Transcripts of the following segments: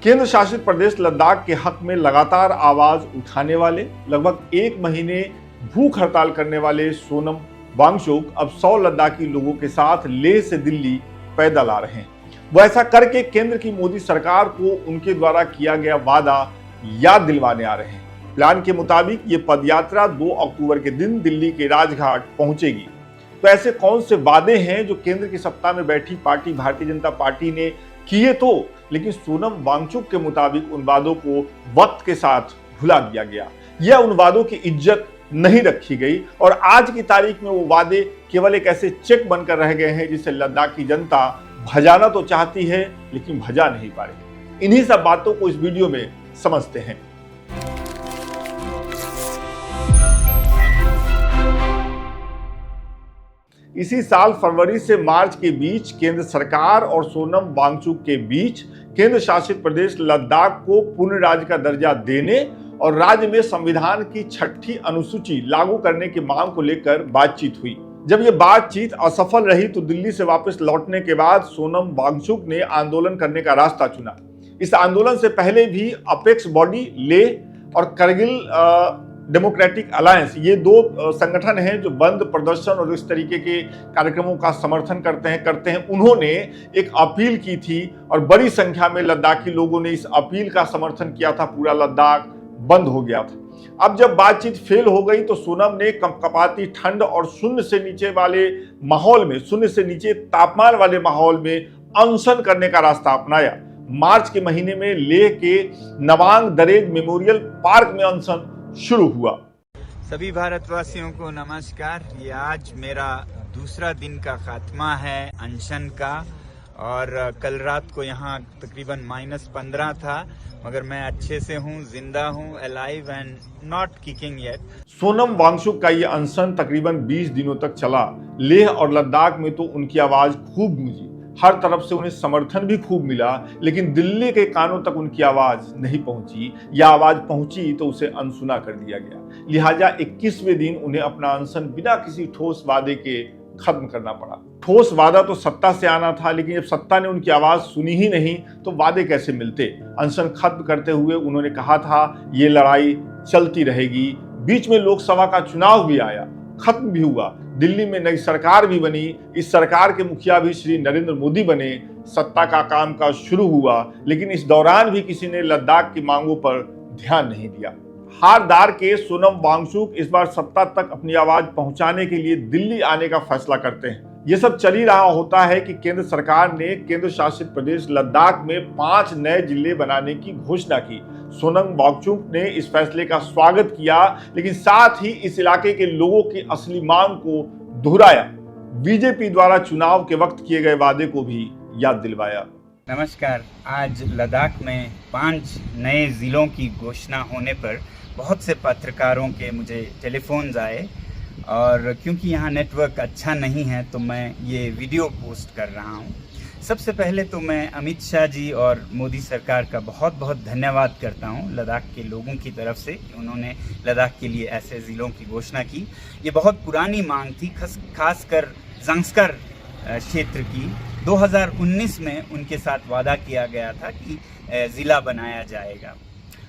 केंद्र शासित प्रदेश लद्दाख के हक में लगातार आवाज उठाने वाले, लगभग 1 महीने भूख हड़ताल करने वाले सोनम वांगचुक अब 100 लद्दाखी लोगों के साथ लेह से दिल्ली पैदल आ रहे हैं। वो ऐसा करके केंद्र की मोदी सरकार को उनके द्वारा किया गया वादा याद दिलवाने आ रहे हैं। प्लान के मुताबिक ये पदयात्रा 2 अक्टूबर के दिन दिल्ली के राजघाट पहुंचेगी। तो ऐसे कौन से वादे हैं जो केंद्र की सत्ता में बैठी पार्टी भारतीय जनता पार्टी ने किए, तो लेकिन सोनम वांगचुक के मुताबिक उन वादों को वक्त के साथ भुला दिया गया या उन वादों की इज्जत नहीं रखी गई और आज की तारीख में वो वादे केवल एक ऐसे चेक बनकर रह गए हैं जिसे लद्दाख की जनता भजाना तो चाहती है लेकिन भजा नहीं पा रही। इन्हीं सब बातों को इस वीडियो में समझते हैं। इसी साल फरवरी से मार्च के बीच केंद्र सरकार और सोनम वांगचुक के बीच केंद्र शासित प्रदेश लद्दाख को पूर्ण राज्य का दर्जा देने और राज्य में संविधान की 6ठी अनुसूची लागू करने की मांग को लेकर बातचीत हुई। जब ये बातचीत असफल रही तो दिल्ली से वापस लौटने के बाद सोनम वांगचुक ने आंदोलन करने का रास्ता चुना। इस आंदोलन से पहले भी अपेक्स बॉडी लेह और करगिल डेमोक्रेटिक अलायंस, ये 2 संगठन हैं जो बंद, प्रदर्शन और इस तरीके के कार्यक्रमों का समर्थन करते हैं। उन्होंने एक अपील की थी और बड़ी संख्या में लद्दाखी लोगों ने इस अपील का समर्थन किया था। पूरा लद्दाख बंद हो गया था। अब जब बातचीत फेल हो गई तो सोनम ने कपकपाती ठंड और शून्य से नीचे वाले माहौल में, शून्य से नीचे तापमान वाले माहौल में अनशन करने का रास्ता अपनाया। मार्च के महीने में लेह के नवांग दरेज मेमोरियल पार्क में अनशन शुरू हुआ। सभी भारतवासियों को नमस्कार। ये आज मेरा दूसरा दिन का खात्मा है अनशन का और कल रात को यहाँ तकरीबन -15 था, मगर मैं अच्छे से हूँ, जिंदा हूँ, alive and not kicking yet. Sonam Wangchuk का ये अनशन तकरीबन 20 दिनों तक चला। लेह और लद्दाख में तो उनकी आवाज खूब गूंजी, हर तरफ से उन्हें समर्थन भी खूब मिला, लेकिन दिल्ली के कानों तक उनकी आवाज नहीं पहुंची या आवाज पहुंची तो उसे अनसुना कर दिया गया। लिहाजा 21वें दिन उन्हें अपना अनशन बिना किसी ठोस वादे के खत्म करना पड़ा। ठोस वादा तो सत्ता से आना था, लेकिन जब सत्ता ने उनकी आवाज सुनी ही नहीं तो वादे कैसे मिलते। अनशन खत्म करते हुए उन्होंने कहा था ये लड़ाई चलती रहेगी। बीच में लोकसभा का चुनाव भी आया, खत्म भी हुआ, दिल्ली में नई सरकार भी बनी। इस सरकार के मुखिया भी श्री नरेंद्र मोदी बने, सत्ता का कामकाज शुरू हुआ, लेकिन इस दौरान भी किसी ने लद्दाख की मांगों पर ध्यान नहीं दिया। हारदार के सोनम वांगचुक इस बार सत्ता तक अपनी आवाज पहुंचाने के लिए दिल्ली आने का फैसला करते हैं। ये सब चल ही रहा होता है कि केंद्र सरकार ने केंद्र शासित प्रदेश लद्दाख में 5 नए जिले बनाने की घोषणा की। सोनम वांगचुक ने इस फैसले का स्वागत किया, लेकिन साथ ही इस इलाके के लोगों की असली मांग को दोहराया। बीजेपी द्वारा चुनाव के वक्त किए गए वादे को भी याद दिलवाया। नमस्कार। आज लद्दाख में 5 नए जिलों की घोषणा होने पर बहुत से पत्रकारों के मुझे टेलीफोन्स आए और क्योंकि यहाँ नेटवर्क अच्छा नहीं है तो मैं ये वीडियो पोस्ट कर रहा हूँ। सबसे पहले तो मैं अमित शाह जी और मोदी सरकार का बहुत बहुत धन्यवाद करता हूँ लद्दाख के लोगों की तरफ से कि उन्होंने लद्दाख के लिए ऐसे ज़िलों की घोषणा की। ये बहुत पुरानी मांग थी, खासकर ज़ंस्कर क्षेत्र की। 2019 में उनके साथ वादा किया गया था कि ज़िला बनाया जाएगा।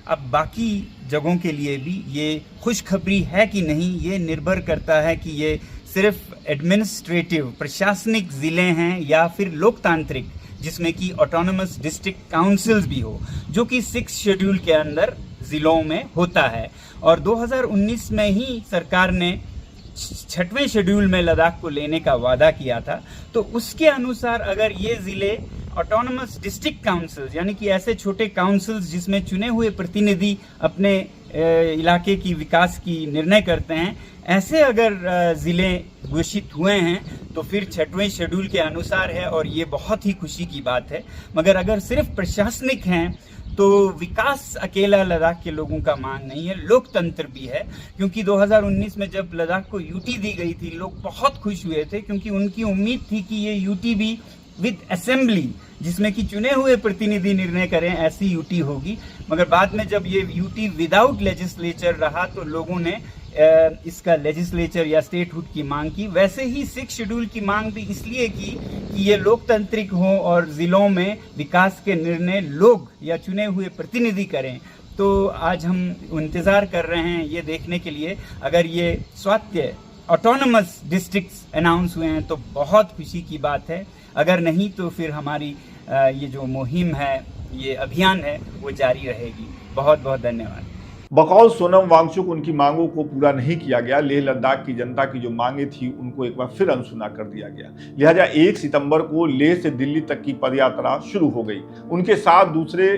अब बाकी जगहों के लिए भी ये खुशखबरी है कि नहीं, ये निर्भर करता है कि ये सिर्फ एडमिनिस्ट्रेटिव प्रशासनिक ज़िले हैं या फिर लोकतांत्रिक, जिसमें कि ऑटोनमस डिस्ट्रिक्ट काउंसिल्स भी हो, जो कि 6 शेड्यूल के अंदर ज़िलों में होता है। और 2019 में ही सरकार ने 6वें शेड्यूल में लद्दाख को लेने का वादा किया था। तो उसके अनुसार अगर ये ज़िले ऑटोनमस डिस्ट्रिक्ट काउंसिल्स, यानी कि ऐसे छोटे काउंसिल्स जिसमें चुने हुए प्रतिनिधि अपने इलाके की विकास की निर्णय करते हैं, ऐसे अगर ज़िले घोषित हुए हैं तो फिर 6वें शेड्यूल के अनुसार है और ये बहुत ही खुशी की बात है। मगर अगर सिर्फ प्रशासनिक हैं तो विकास अकेला लद्दाख के लोगों का मांग नहीं है, लोकतंत्र भी है। क्योंकि 2019 में जब लद्दाख को यूटी दी गई थी, लोग बहुत खुश हुए थे क्योंकि उनकी उम्मीद थी कि ये यूटी भी विद असेंबली, जिसमें कि चुने हुए प्रतिनिधि निर्णय करें, ऐसी यूटी होगी। मगर बाद में जब ये यूटी विदाउट लेजिस्लेचर रहा तो लोगों ने इसका लेजिस्लेचर या स्टेटहुड की मांग की, वैसे ही 6 शेड्यूल की मांग भी इसलिए की कि ये लोकतांत्रिक हो और ज़िलों में विकास के निर्णय लोग या चुने हुए प्रतिनिधि करें। तो आज हम इंतज़ार कर रहे हैं ये देखने के लिए, अगर ये स्वायत्त ऑटोनमस डिस्ट्रिक्ट्स अनाउंस हुए हैं तो बहुत खुशी की बात है, अगर नहीं तो फिर हमारी ये जो मुहिम है, ये अभियान है, वो जारी रहेगी। बहुत बहुत धन्यवाद। बकौल सोनम वांगचुक उनकी मांगों को पूरा नहीं किया गया। लेह लद्दाख की जनता की जो मांगे थी उनको एक बार फिर अनसुना कर दिया गया। लिहाजा 1 सितंबर को लेह से दिल्ली तक की पदयात्रा शुरू हो गई। उनके साथ दूसरे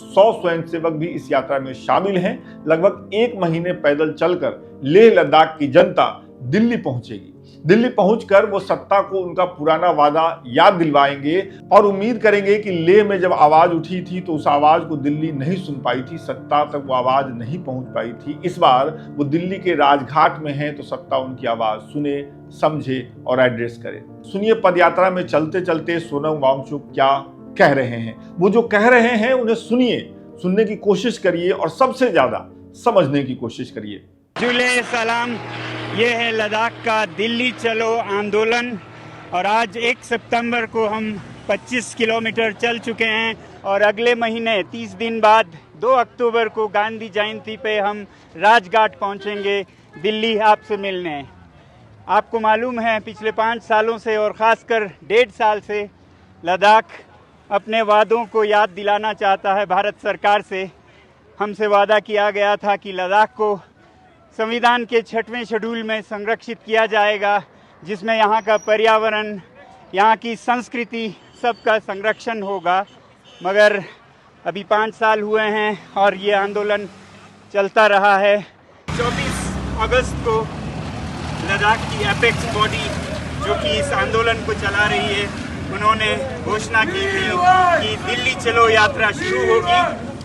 100 स्वयंसेवक भी इस यात्रा में शामिल हैं। लगभग 1 महीने पैदल चलकर लेह लद्दाख की जनता दिल्ली पहुंचेगी। दिल्ली पहुंचकर वो सत्ता को उनका पुराना वादा याद दिलवाएंगे और उम्मीद करेंगे कि लेह में जब आवाज उठी थी तो उस आवाज को दिल्ली नहीं सुन पाई थी, सत्ता तक वो आवाज नहीं पहुंच पाई थी। इस बार वो दिल्ली के राजघाट में हैं तो सत्ता उनकी आवाज सुने, समझे और एड्रेस करे। सुनिए पदयात्रा में चलते चलते सोनम वांगचुक क्या कह रहे हैं। वो जो कह रहे हैं उन्हें सुनिए, सुनने की कोशिश करिए और सबसे ज्यादा समझने की कोशिश करिए। जुले सलाम, ये है लद्दाख का दिल्ली चलो आंदोलन और आज 1 सितंबर को हम 25 किलोमीटर चल चुके हैं और अगले महीने 30 दिन बाद 2 अक्टूबर को गांधी जयंती पे हम राजघाट पहुंचेंगे दिल्ली आपसे मिलने। आपको मालूम है पिछले 5 सालों से और ख़ासकर 1.5 साल से लद्दाख अपने वादों को याद दिलाना चाहता है भारत सरकार से। हमसे वादा किया गया था कि लद्दाख को संविधान के 6वें शेड्यूल में संरक्षित किया जाएगा, जिसमें यहाँ का पर्यावरण, यहाँ की संस्कृति सबका संरक्षण होगा। मगर अभी 5 साल हुए हैं और ये आंदोलन चलता रहा है। 24 अगस्त को लद्दाख की एपेक्स बॉडी जो कि इस आंदोलन को चला रही है, उन्होंने घोषणा की थी कि दिल्ली चलो यात्रा शुरू होगी।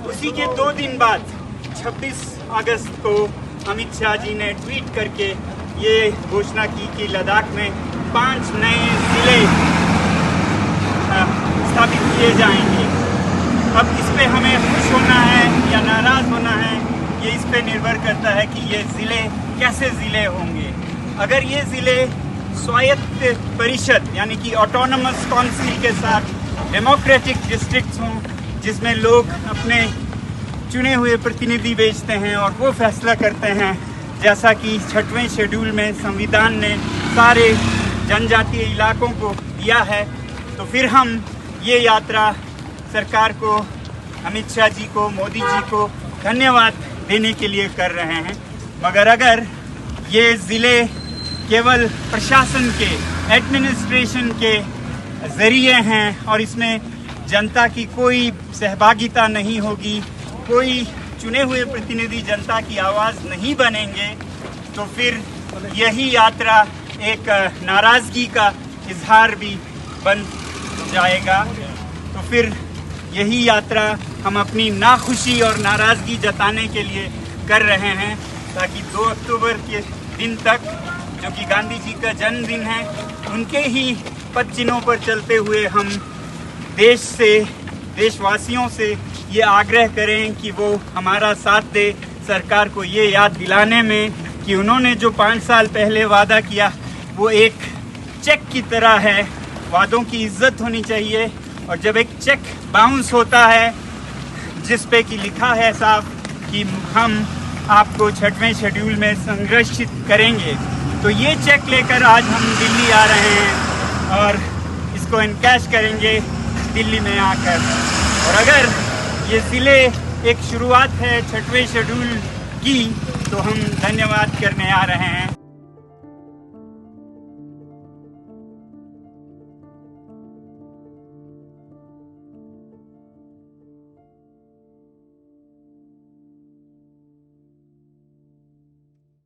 उसी के 2 दिन बाद 26 अगस्त को अमित शाह जी ने ट्वीट करके ये घोषणा की कि लद्दाख में 5 नए जिले स्थापित किए जाएंगे। अब इस पे हमें खुश होना है या नाराज़ होना है, ये इस पे निर्भर करता है कि ये ज़िले कैसे ज़िले होंगे। अगर ये ज़िले स्वायत्त परिषद यानी कि ऑटोनमस काउंसिल के साथ डेमोक्रेटिक डिस्ट्रिक्ट्स हों, जिसमें लोग अपने चुने हुए प्रतिनिधि भेजते हैं और वो फैसला करते हैं, जैसा कि 6वें शेड्यूल में संविधान ने सारे जनजातीय इलाकों को दिया है, तो फिर हम ये यात्रा सरकार को, अमित शाह जी को, मोदी जी को धन्यवाद देने के लिए कर रहे हैं। मगर अगर ये ज़िले केवल प्रशासन के, एडमिनिस्ट्रेशन के ज़रिए हैं और इसमें जनता की कोई सहभागिता नहीं होगी, कोई चुने हुए प्रतिनिधि जनता की आवाज़ नहीं बनेंगे, तो फिर यही यात्रा एक नाराज़गी का इजहार भी बन जाएगा। तो फिर यही यात्रा हम अपनी नाखुशी और नाराज़गी जताने के लिए कर रहे हैं, ताकि 2 अक्टूबर के दिन तक, जो कि गांधी जी का जन्मदिन है, उनके ही पद चिन्हों पर चलते हुए हम देशवासियों से ये आग्रह करें कि वो हमारा साथ दे, सरकार को ये याद दिलाने में कि उन्होंने जो 5 साल पहले वादा किया वो एक चेक की तरह है। वादों की इज्जत होनी चाहिए, और जब एक चेक बाउंस होता है जिस पे कि लिखा है साफ कि हम आपको 6वें शेड्यूल में संरक्षित करेंगे, तो ये चेक लेकर आज हम दिल्ली आ रहे हैं और इसको इनकैश करेंगे दिल्ली में आकर। और अगर ये ज़िले एक शुरुआत है 6वें शेड्यूल की, तो हम धन्यवाद करने आ रहे हैं।